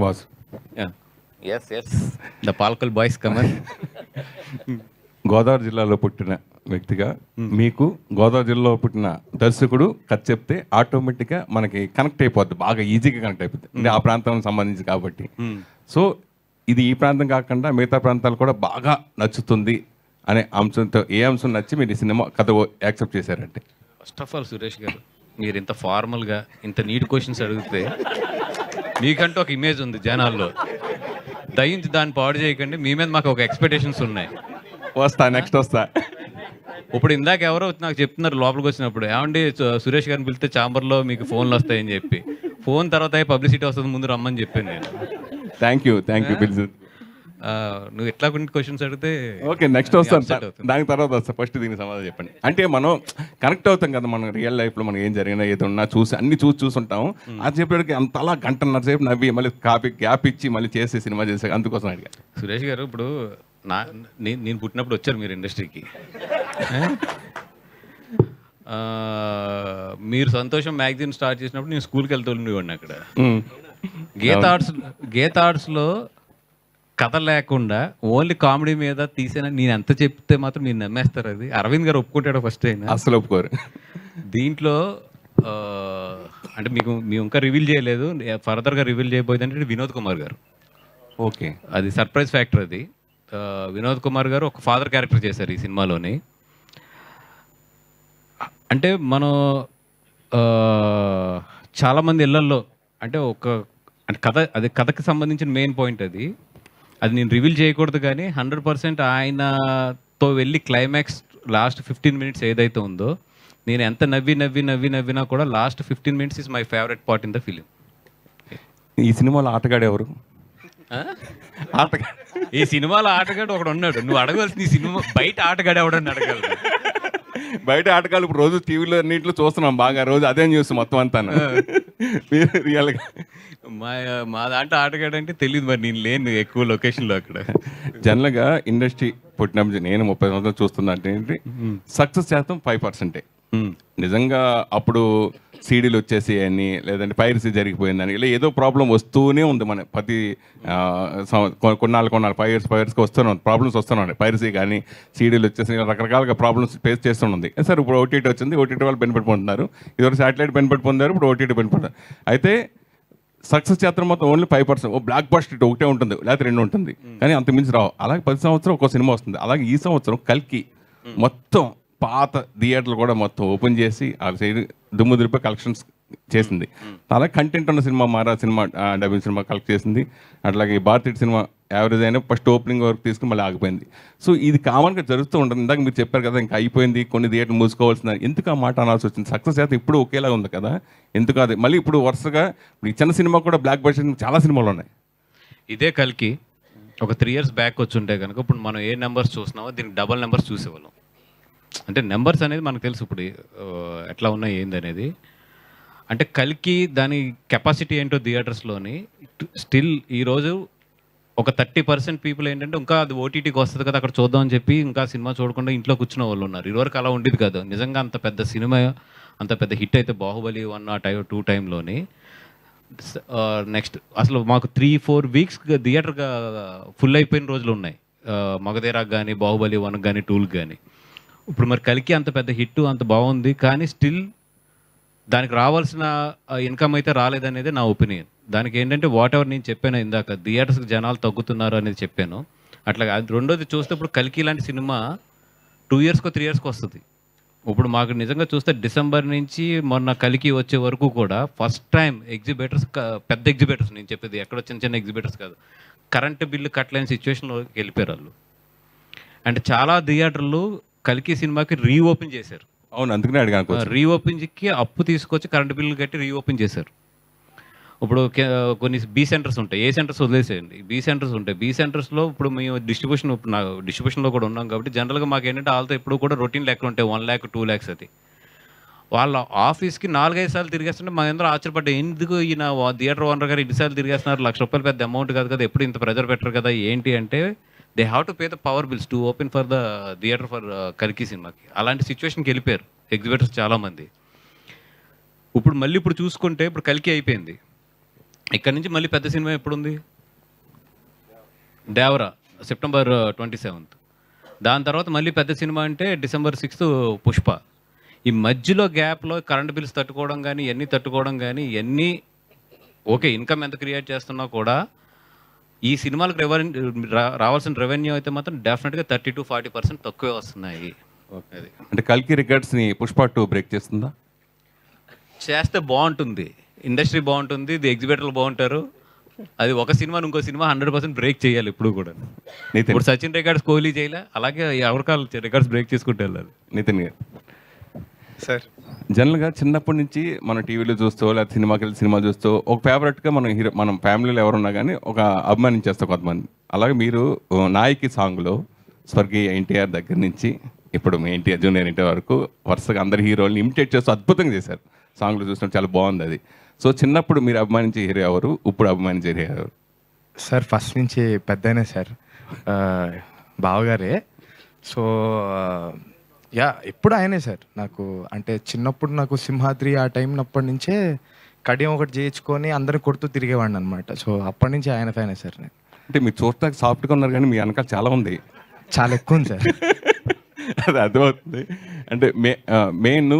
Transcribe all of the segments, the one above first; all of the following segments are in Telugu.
Vasu. Yes yes the Palakol boys కమర్. గోదావరి జిల్లాలో పుట్టిన వ్యక్తిగా మీకు గోదావరి జిల్లాలో పుట్టిన దర్శకుడు కథ చెప్తే ఆటోమేటిక్గా మనకి కనెక్ట్ అయిపోద్ది, బాగా ఈజీగా కనెక్ట్ అయిపోద్ది, అంటే ఆ ప్రాంతం సంబంధించి కాబట్టి. సో ఇది ఈ ప్రాంతం కాకుండా మిగతా ప్రాంతాలు కూడా బాగా నచ్చుతుంది అనే అంశంతో ఏ అంశం నచ్చి మీరు ఈ సినిమా కథ యాక్సెప్ట్ చేశారంటే? ఫస్ట్ ఆఫ్ ఆల్ సురేష్ గారు, మీరు ఇంత ఫార్మల్గా ఇంత నీట్ క్వశ్చన్స్ అడిగితే మీకంటూ ఒక ఇమేజ్ ఉంది జనాల్లో, దయించి దాన్ని పాడు చేయకండి. మీ మీద మాకు ఒక ఎక్స్పెక్టేషన్స్ ఉన్నాయి. వస్తా, నెక్స్ట్ వస్తా. ఇప్పుడు ఇందాక ఎవరో నాకు చెప్తున్నారు లోపలికి వచ్చినప్పుడు, ఏమండి సురేష్ గారిని పిలిస్తే ఛాంబర్లో మీకు ఫోన్లు వస్తాయని చెప్పి, ఫోన్ తర్వాత పబ్లిసిటీ వస్తుంది, ముందు రమ్మని చెప్పాను నేను. థ్యాంక్ యూ పిలిచి. నువ్వు ఎట్లా కొన్ని క్వశ్చన్స్ అడిగితే ఓకే, నెక్స్ట్ వస్తాను సార్, దాని తర్వాత వస్తా. ఫస్ట్ దీనికి సమాధానం చెప్పండి. అంటే మనం కనెక్ట్ అవుతాం కదా, మనం రియల్ లైఫ్లో మనం ఏం జరిగినా ఏదో ఉన్నా చూసి అన్ని చూసుంటాం. అది చెప్పేటికి అంతలా గంటన్నర సేపు నవ్వి మళ్ళీ గ్యాప్ ఇచ్చి మళ్ళీ చేసే సినిమా చేసే అందుకోసం అడిగా. సురేష్ గారు, ఇప్పుడు నేను పుట్టినప్పుడు వచ్చారు మీరు ఇండస్ట్రీకి. మీరు సంతోషం మ్యాగజైన్ స్టార్ట్ చేసినప్పుడు నేను స్కూల్కి వెళ్తూ ఉండేవాడిని అక్కడ. గీత ఆర్ట్స్లో కథ లేకుండా ఓన్లీ కామెడీ మీద తీసిన నేను ఎంత చెప్తే మాత్రం మీరు నమ్మేస్తారు. అది అరవింద్ గారు ఒప్పుకుంటాడు ఫస్ట్ అయినా, అసలు ఒప్పుకోరు. దీంట్లో అంటే మేము ఇంకా రివీల్ చేయలేదు, ఫర్దర్గా రివీల్ చేయబోయేది అంటే వినోద్ కుమార్ గారు. ఓకే, అది సర్ప్రైజ్ ఫ్యాక్టర్. అది వినోద్ కుమార్ గారు ఒక ఫాదర్ క్యారెక్టర్ చేశారు ఈ సినిమాలోని. అంటే మనం చాలామంది ఇళ్లల్లో అంటే అంటే కథకి సంబంధించిన మెయిన్ పాయింట్ అది నేను రివీల్ చేయకూడదు, కానీ 100% ఆయనతో వెళ్ళి క్లైమాక్స్ లాస్ట్ 15 minutes ఏదైతే ఉందో, నేను ఎంత నవ్వినా కూడా last 15 minutes is my favourite part in the film. ఈ సినిమాలో ఆటగాడు ఎవరు? ఈ సినిమాలో ఆటగాడు ఒకడు ఉన్నాడు. నువ్వు అడగాల్సింది ఈ సినిమా బయట ఆటగాడు ఎవడని అడగాలి. బయట ఆటగాళ్ళు ఇప్పుడు రోజు టీవీలో అన్నింటిలో చూస్తున్నాం బాగా, రోజు అదే న్యూస్ మొత్తం అంతా. రియల్గా మా దాంట్లో ఆటగాడు అంటే తెలియదు, మరి నేను లేను ఎక్కువ లొకేషన్లో అక్కడ. జనరల్గా ఇండస్ట్రీ పుట్టినప్పుడు నేను 30 సంవత్సరాలు చూస్తున్నా అంటే సక్సెస్ శాతం 5%. నిజంగా అప్పుడు సీడీలు వచ్చేసి అని, లేదంటే పైరసీ జరిగిపోయిందని, ఇలా ఏదో ప్రాబ్లం వస్తూనే ఉంది. మన ప్రతి కొన్నాళ్ళు 5 yearsకి వస్తూనే ఉంది, ప్రాబ్లమ్స్ వస్తూనే ఉన్నాయి. పైరసీ కానీ సీడీలు వచ్చేసి రకరకాలుగా ప్రాబ్లమ్స్ ఫేస్ చేస్తున్నది. సార్ ఇప్పుడు ఓటీటీ వచ్చింది, ఓటీటీ వాళ్ళు బెనిఫిట్ పొందుతున్నారు, ఇదివరకు శాటిలైట్ బెనిఫిట్ పొందారు, ఇప్పుడు ఓటీటీ బెనిఫిట్ పొందారు. అయితే సక్సెస్ శాతం మొత్తం ఓన్లీ 5%. ఓ బ్లాక్ బస్టర్ ఒకటే ఉంటుంది, లేకపోతే 2 ఉంటుంది, కానీ అంత మించి రావు. అలాగే 10 సంవత్సరం ఒక సినిమా వస్తుంది. అలాగే ఈ సంవత్సరం కల్కి మొత్తం పాత థియేటర్లు కూడా మొత్తం ఓపెన్ చేసి ఆ సైడ్ దుమ్ము దులిపే కలెక్షన్స్ చేసింది. అలాగే కంటెంట్ ఉన్న సినిమా మారా సినిమా డబ్బింగ్ సినిమా కలెక్ట్ చేసింది. అట్లాగే భారతీయ సినిమా యావరేజ్ అయినా ఫస్ట్ ఓపెనింగ్ వరకు తీసుకుని మళ్ళీ ఆగిపోయింది. సో ఇది కామన్గా జరుగుతూ ఉంటుంది. ఇందాక మీరు చెప్పారు కదా, ఇంకా అయిపోయింది, కొన్ని థియేటర్లు మూసుకోవాల్సింది. ఎందుకు ఆ మాట అనాల్సి వచ్చింది? సక్సెస్ అయితే ఇప్పుడు ఒకేలా ఉంది కదా, ఎందుకు అది మళ్ళీ ఇప్పుడు వరుసగా ఈ చిన్న సినిమా కూడా బ్లాక్ బస్టర్ చాలా సినిమాలు ఉన్నాయి. ఇదే కలికి ఒక 3 years బ్యాక్ వచ్చి ఉంటే కనుక ఇప్పుడు మనం ఏ నెంబర్స్ చూస్తున్నామో దీనికి డబల్ నెంబర్స్ చూసేవాళ్ళం. అంటే నెంబర్స్ అనేది మనకు తెలుసు ఇప్పుడు ఎట్లా ఉన్నాయి ఏంది అనేది. అంటే కలికి దాని కెపాసిటీ ఏంటో థియేటర్స్లోని స్టిల్ ఈరోజు ఒక 30% పీపుల్ ఏంటంటే ఇంకా అది ఓటీటీకి వస్తుంది కదా అక్కడ చూద్దాం అని చెప్పి ఇంకా సినిమా చూడకుండా ఇంట్లో కూర్చున్న వాళ్ళు ఉన్నారు. ఇదివరకు అలా ఉండేది కాదు. నిజంగా అంత పెద్ద సినిమా, అంత పెద్ద హిట్ అయితే బాహుబలి 1 or 2 టైంలోని నెక్స్ట్ అసలు మాకు 3-4 weeks థియేటర్గా ఫుల్ అయిపోయిన రోజులు ఉన్నాయి. మగధీరాకు కానీ, బాహుబలి 1 కానీ 2 కానీ. ఇప్పుడు మరి కలికి అంత పెద్ద హిట్, అంత బాగుంది, కానీ స్టిల్ దానికి రావాల్సిన ఇన్కమ్ అయితే రాలేదనేది నా ఒపీనియన్. దానికి ఏంటంటే వాట్ ఎవర్ నేను చెప్పాను ఇందాక, థియేటర్స్కి జనాలు తగ్గుతున్నారు అనేది చెప్పాను. అట్లా రెండోది చూస్తే ఇప్పుడు కలికి లాంటి సినిమా 2 yearsకో 3 yearsకో వస్తుంది. ఇప్పుడు మాకు నిజంగా చూస్తే డిసెంబర్ నుంచి మొన్న కలికి వచ్చే వరకు కూడా ఫస్ట్ టైం ఎగ్జిబిటర్స్, పెద్ద ఎగ్జిబిటర్స్, నేను చెప్పేది ఎక్కడో చిన్న ఎగ్జిబిటర్స్ కాదు, కరెంటు బిల్లు కట్టలేని సిచ్యువేషన్లో వెళ్ళిపోయారు వాళ్ళు. అంటే చాలా థియేటర్లు కలికి సినిమాకి రీఓపెన్ చేశారు. అవును, అందుకనే అడిగాను. రీఓపెన్కి అప్పు తీసుకొచ్చి కరెంటు బిల్లు కట్టి రీఓపెన్ చేశారు. ఇప్పుడు కొన్ని బీ సెంటర్స్ ఉంటాయి, ఏ సెంటర్స్ వదిలేసేయండి, బీ సెంటర్స్ ఉంటాయి. బీ సెంటర్స్లో ఇప్పుడు మేము డిస్ట్రిబ్యూషన్లో కూడా ఉన్నాం కాబట్టి జనరల్గా మాకు ఏంటంటే వాళ్ళతో ఎప్పుడు కూడా రొటీన్ లెక్కలు ఉంటాయి, 1 lakh 2 lakhs. అది వాళ్ళ ఆఫీస్కి 4-5 సార్లు తిరిగేస్తుంటే మా అందరూ ఆశ్చర్యపడ్డా, ఎందుకు ఈయన థియేటర్ ఓనర్ గారు ఇన్నిసార్లు తిరిగేస్తున్నారు, ₹1,00,000 పెద్ద అమౌంట్ కాదు కదా, ఎప్పుడు ఇంత ప్రెజర్ పెట్టరు కదా, ఏంటి అంటే they have to pay the power bills to open for the theatre for కలికి సినిమాకి. అలాంటి సిచ్యువేషన్కి వెళ్ళిపోయారు ఎగ్జిబిటర్స్ చాలామంది. ఇప్పుడు మళ్ళీ చూసుకుంటే ఇప్పుడు కలికి అయిపోయింది, ఇక్కడ నుంచి మళ్ళీ పెద్ద సినిమా ఎప్పుడుంది? Devara September 27th. దాని తర్వాత మళ్ళీ పెద్ద సినిమా అంటే December 6th పుష్ప. ఈ మధ్యలో గ్యాప్లో కరెంట్ బిల్స్ తట్టుకోవడం కానీ ఇవన్నీ తట్టుకోవడం కానీ ఇవన్నీ ఓకే, ఇన్కమ్ ఎంత క్రియేట్ చేస్తున్నా కూడా ఈ సినిమాలకు రావాల్సిన రెవెన్యూ అయితే మాత్రం డెఫినెట్గా 30-40% తక్కువే వస్తున్నాయి. అది అంటే కల్కి రికార్డ్స్ని పుష్ప 2 బ్రేక్ చేస్తుందా? చేస్తే బాగుంటుంది, ఇండస్ట్రీ బాగుంటుంది, ది ఎగ్జిబిటర్లు బాగుంటారు. అది ఒక సినిమాని ఇంకో సినిమా 100% బ్రేక్ చేయాలి ఇప్పుడు కూడా. నితిన్, ఇప్పుడు సచిన్ రికార్డ్స్ కోహ్లీ చేయలే, అలాగే ఎవరికాలు రికార్డ్స్ బ్రేక్ చేసుకుంటూ వెళ్ళాలి. నితిన్ గారు సార్ జనరల్గా చిన్నప్పటి నుంచి మనం టీవీలో చూస్తూ లేకపోతే సినిమాకి వెళ్ళి సినిమా చూస్తూ ఒక ఫేవరెట్గా మనం హీరో, మనం ఫ్యామిలీలో ఎవరున్నా కానీ ఒక అభిమానించేస్తాం కొంతమంది. అలాగే మీరు నాయకి సాంగ్లో స్వర్గీయ ఎన్టీఆర్ దగ్గర నుంచి ఇప్పుడు మీ ఎన్టీఆర్ జూనియర్ ఎన్టీఆర్ వరకు వరుసగా అందరి హీరోల్ని ఇమిటేట్ చేస్తూ అద్భుతంగా చేశారు. సాంగ్లో చూసినప్పుడు చాలా బాగుంది అది. సో చిన్నప్పుడు మీరు అభిమానించే హీరో ఎవరు, ఇప్పుడు అభిమానించే హీరో ఎవరు? సార్ ఫస్ట్ నుంచి పెద్దయినా సార్ బావగారే. సో యా ఎప్పుడు ఆయనే సార్ నాకు. అంటే చిన్నప్పుడు నాకు సింహాద్రి ఆ టైం అప్పటి నుంచే కడియం ఒకటి చేయించుకొని అందరిని కొడుతూ తిరిగేవాడిని అనమాట. సో అప్పటి నుంచి ఆయన ఫ్యానే సార్ నేను. అంటే మీరు చూడటానికి సాఫ్ట్గా ఉన్నారు కానీ మీ వెనకాల చాలా ఉంది, చాలా ఎక్కువ ఉంది సార్. అది అర్థమవుతుంది. అంటే మెయిన్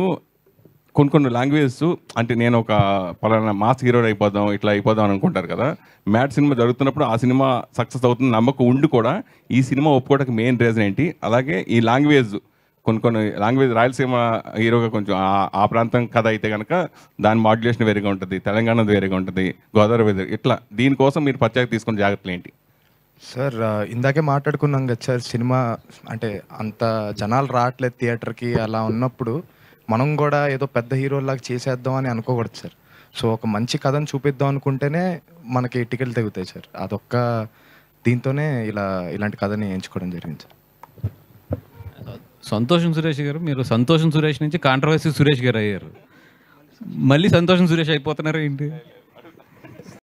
కొన్ని లాంగ్వేజెస్, అంటే నేను ఒక పలానా మాస్ హీరో అయిపోదాం ఇట్లా అయిపోదాం అని అనుకుంటారు కదా. మ్యాట్ సినిమా జరుగుతున్నప్పుడు ఆ సినిమా సక్సెస్ అవుతుంది నమ్మకం ఉండి కూడా ఈ సినిమా ఒప్పుకోవడానికి మెయిన్ రీజన్ ఏంటి? అలాగే ఈ లాంగ్వేజ్ కొన్ని లాంగ్వేజ్ రాయలసీమ హీరోగా కొంచెం ఆ ప్రాంతం కథ అయితే కనుక దాని మాడ్యులేషన్ వేరేగా ఉంటుంది, తెలంగాణది వేరేగా ఉంటుంది, గోదావరి వేరే, ఇట్లా దీనికోసం మీరు ప్రత్యేక తీసుకున్న జాగ్రత్తలు ఏంటి? సార్ ఇందాకే మాట్లాడుకున్నాం కదా సార్, సినిమా అంటే అంత జనాలు రావట్లేదు థియేటర్కి, అలా ఉన్నప్పుడు మనం కూడా ఏదో పెద్ద హీరోలాగా చేసేద్దాం అని అనుకోకూడదు సార్. సో ఒక మంచి కథను చూపిద్దాం అనుకుంటేనే మనకి టికెట్లు తెగుతాయి సార్. అదొక్క దీంతోనే ఇలాంటి కథని ఎంచుకోవడం జరిగింది సార్. సంతోషం సురేష్ గారు, మీరు సంతోషం సురేష్ నుంచి కాంట్రవర్సీ సురేష్ గారు అయ్యారు, మళ్ళీ సంతోషం సురేష్ అయిపోతున్నారు ఏంటి?